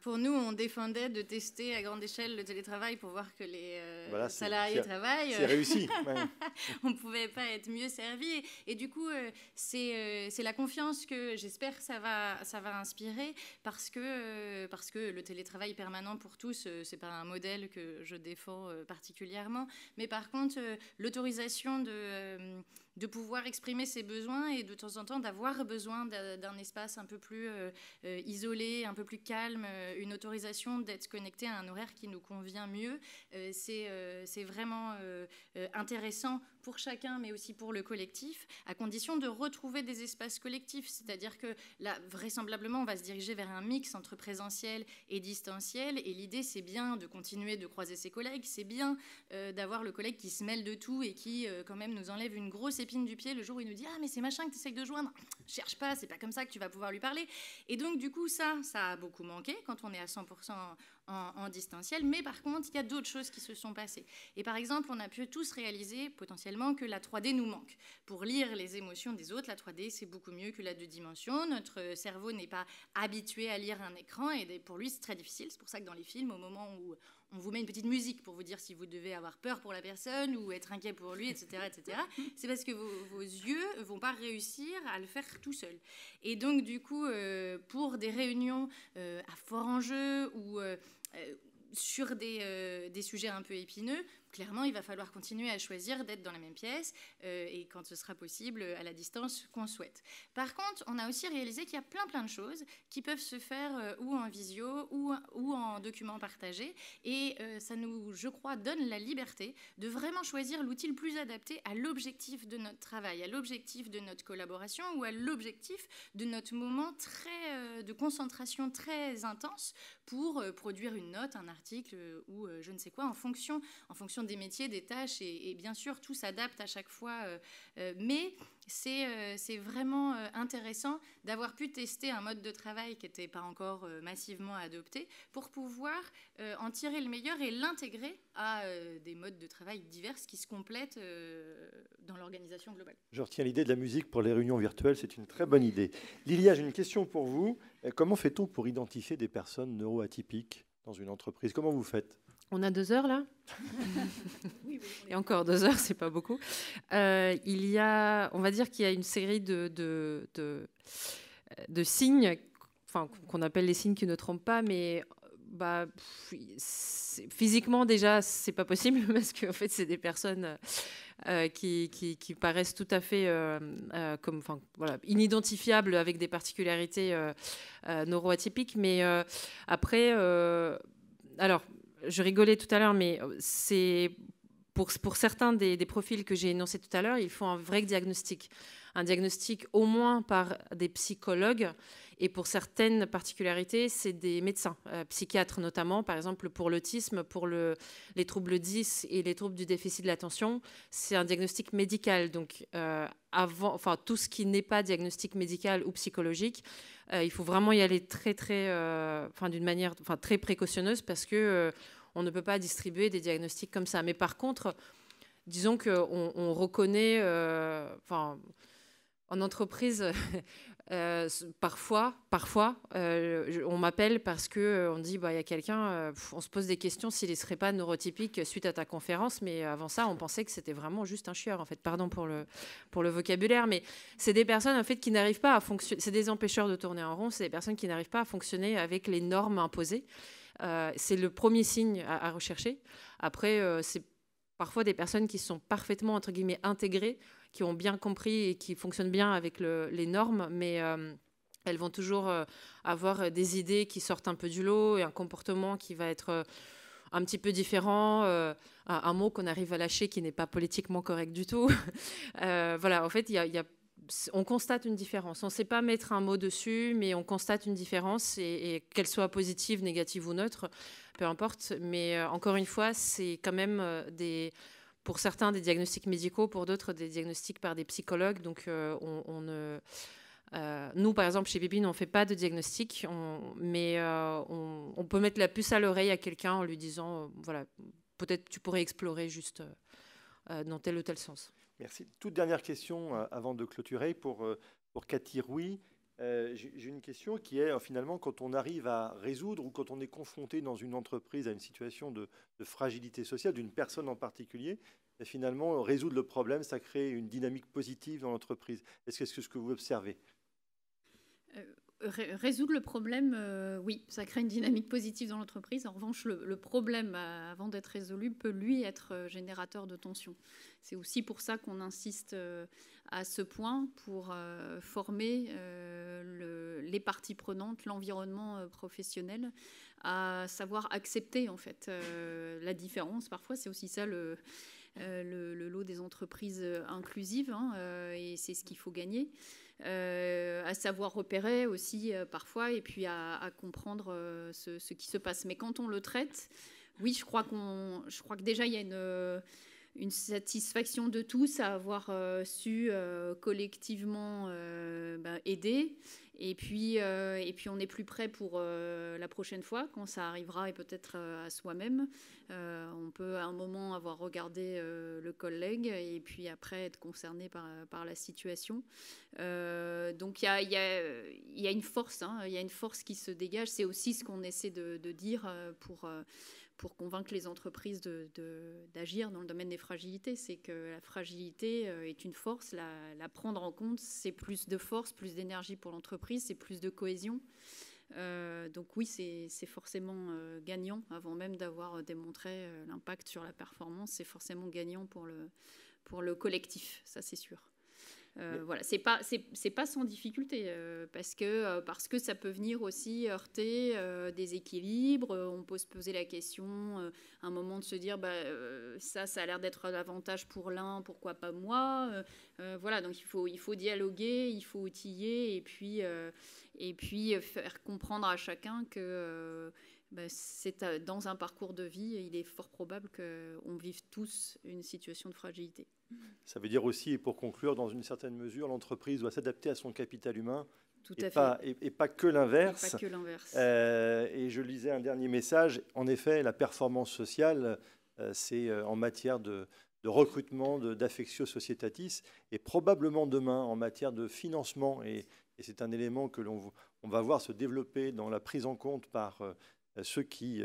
Pour nous, on défendait de tester à grande échelle le télétravail pour voir que les salariés travaillent. C'est réussi. Ouais. On ne pouvait pas être mieux servi. Et du coup, c'est la confiance que j'espère que ça va inspirer parce que le télétravail permanent pour tous, ce n'est pas un modèle que je défends particulièrement. Mais par contre, l'autorisation de pouvoir exprimer ses besoins et de temps en temps d'avoir besoin d'un espace un peu plus isolé, un peu plus calme, une autorisation d'être connecté à un horaire qui nous convient mieux. C'est vraiment intéressant pour chacun, mais aussi pour le collectif, à condition de retrouver des espaces collectifs. C'est-à-dire que là, vraisemblablement, on va se diriger vers un mix entre présentiel et distanciel. Et l'idée, c'est bien de continuer de croiser ses collègues. C'est bien d'avoir le collègue qui se mêle de tout et qui, quand même, nous enlève une grosse épine du pied le jour où il nous dit « Ah, mais c'est machin que tu essayes de joindre. Cherche pas, c'est pas comme ça que tu vas pouvoir lui parler. » Et donc, du coup, ça a beaucoup manqué quand on est à 100% en distanciel. Mais par contre, il y a d'autres choses qui se sont passées. Et par exemple, on a pu tous réaliser potentiellement que la 3D nous manque. Pour lire les émotions des autres, la 3D, c'est beaucoup mieux que la 2 dimensions. Notre cerveau n'est pas habitué à lire un écran et pour lui, c'est très difficile. C'est pour ça que dans les films, au moment où on vous met une petite musique pour vous dire si vous devez avoir peur pour la personne ou être inquiet pour lui, etc., etc. C'est parce que vos yeux ne vont pas réussir à le faire tout seul. Et donc, du coup, pour des réunions à fort enjeu ou sur des sujets un peu épineux, clairement, il va falloir continuer à choisir d'être dans la même pièce et quand ce sera possible, à la distance qu'on souhaite. Par contre, on a aussi réalisé qu'il y a plein de choses qui peuvent se faire ou en visio ou en document partagé et ça nous, je crois, donne la liberté de vraiment choisir l'outil le plus adapté à l'objectif de notre travail, à l'objectif de notre collaboration ou à l'objectif de notre moment de concentration très intense pour produire une note, un article ou je ne sais quoi en fonction des métiers, des tâches, et bien sûr, tout s'adapte à chaque fois. Mais c'est vraiment intéressant d'avoir pu tester un mode de travail qui n'était pas encore massivement adopté pour pouvoir en tirer le meilleur et l'intégrer à des modes de travail divers qui se complètent dans l'organisation globale. Je retiens l'idée de la musique pour les réunions virtuelles, c'est une très bonne idée. Lilia, j'ai une question pour vous. Comment fait-on pour identifier des personnes neuroatypiques dans une entreprise ? Comment vous faites ? On a 2 heures là. Oui, et encore 2 heures, c'est pas beaucoup. On va dire qu'il y a une série de signes, qu'on appelle les signes qui ne trompent pas, mais physiquement déjà, c'est pas possible parce qu'en fait, c'est des personnes qui paraissent tout à fait inidentifiables avec des particularités neuroatypiques. Mais après, alors. Je rigolais tout à l'heure, mais c'est pour certains des profils que j'ai énoncés tout à l'heure, il faut un vrai diagnostic. Un diagnostic au moins par des psychologues. Et pour certaines particularités, c'est des médecins, psychiatres notamment. Par exemple, pour l'autisme, pour les troubles 10 et les troubles du déficit de l'attention, c'est un diagnostic médical. Donc, tout ce qui n'est pas diagnostic médical ou psychologique, il faut vraiment y aller d'une manière très précautionneuse parce que on ne peut pas distribuer des diagnostics comme ça. Mais par contre, disons qu'on reconnaît, en entreprise, parfois, on m'appelle parce qu'on dit, il y a quelqu'un, on se pose des questions s'il ne serait pas neurotypique suite à ta conférence, mais avant ça, on pensait que c'était vraiment juste un chieur, en fait. Pardon pour le vocabulaire, mais c'est des personnes, en fait, qui n'arrivent pas à fonctionner, c'est des empêcheurs de tourner en rond, c'est des personnes qui n'arrivent pas à fonctionner avec les normes imposées. C'est le premier signe à rechercher. Après, c'est parfois des personnes qui sont parfaitement, entre guillemets, intégrées, qui ont bien compris et qui fonctionnent bien avec les normes, mais elles vont toujours avoir des idées qui sortent un peu du lot et un comportement qui va être un petit peu différent, un mot qu'on arrive à lâcher qui n'est pas politiquement correct du tout. Voilà, en fait, on constate une différence. On ne sait pas mettre un mot dessus, mais on constate une différence, et qu'elle soit positive, négative ou neutre, peu importe. Mais encore une fois, c'est quand même pour certains des diagnostics médicaux, pour d'autres des diagnostics par des psychologues. Donc nous, par exemple, chez Bébine, on ne fait pas de diagnostic, mais on peut mettre la puce à l'oreille à quelqu'un en lui disant, voilà, peut-être tu pourrais explorer juste dans tel ou tel sens. Merci. Toute dernière question avant de clôturer pour Cathy Rouy. J'ai une question qui est finalement, quand on arrive à résoudre ou quand on est confronté dans une entreprise à une situation de fragilité sociale d'une personne en particulier, finalement, résoudre le problème, ça crée une dynamique positive dans l'entreprise. Est-ce que c'est ce que vous observez ? Résoudre le problème, oui, ça crée une dynamique positive dans l'entreprise. En revanche, le problème, avant d'être résolu, peut, lui, être générateur de tension. C'est aussi pour ça qu'on insiste à ce point pour former les parties prenantes, l'environnement professionnel, à savoir accepter, en fait, la différence. Parfois, c'est aussi ça le lot des entreprises inclusives, et c'est ce qu'il faut gagner. À savoir repérer aussi parfois, et puis à comprendre ce qui se passe. Mais quand on le traite, oui, je crois que déjà il y a une satisfaction de tous à avoir su collectivement aider. Et puis on est plus prêt pour la prochaine fois, quand ça arrivera, et peut-être à soi-même. On peut à un moment avoir regardé le collègue et puis après être concerné par la situation. Donc il y a une force, il y a une force qui se dégage. C'est aussi ce qu'on essaie de dire pour convaincre les entreprises d'agir dans le domaine des fragilités. C'est que la fragilité est une force. La prendre en compte, c'est plus de force, plus d'énergie pour l'entreprise, c'est plus de cohésion. Donc oui, c'est forcément gagnant, avant même d'avoir démontré l'impact sur la performance. C'est forcément gagnant pour le collectif, ça c'est sûr. Voilà, c'est pas sans difficulté, parce que ça peut venir aussi heurter des équilibres. On peut se poser la question à un moment de se dire ça a l'air d'être l'avantage pour l'un, pourquoi pas moi. Voilà, donc il faut dialoguer, il faut outiller, et puis faire comprendre à chacun que c'est dans un parcours de vie, il est fort probable qu'on vive tous une situation de fragilité. Ça veut dire aussi, et pour conclure, dans une certaine mesure, l'entreprise doit s'adapter à son capital humain, et pas que l'inverse. Et je lisais un dernier message. En effet, la performance sociale, c'est en matière de recrutement, d'affectio societatis, et probablement demain en matière de financement. Et c'est un élément que l'on va voir se développer dans la prise en compte par ceux qui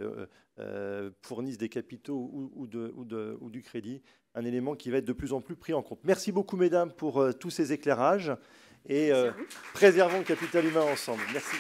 fournissent des capitaux ou du crédit, un élément qui va être de plus en plus pris en compte. Merci beaucoup, mesdames, pour tous ces éclairages, et préservons le capital humain ensemble. Merci.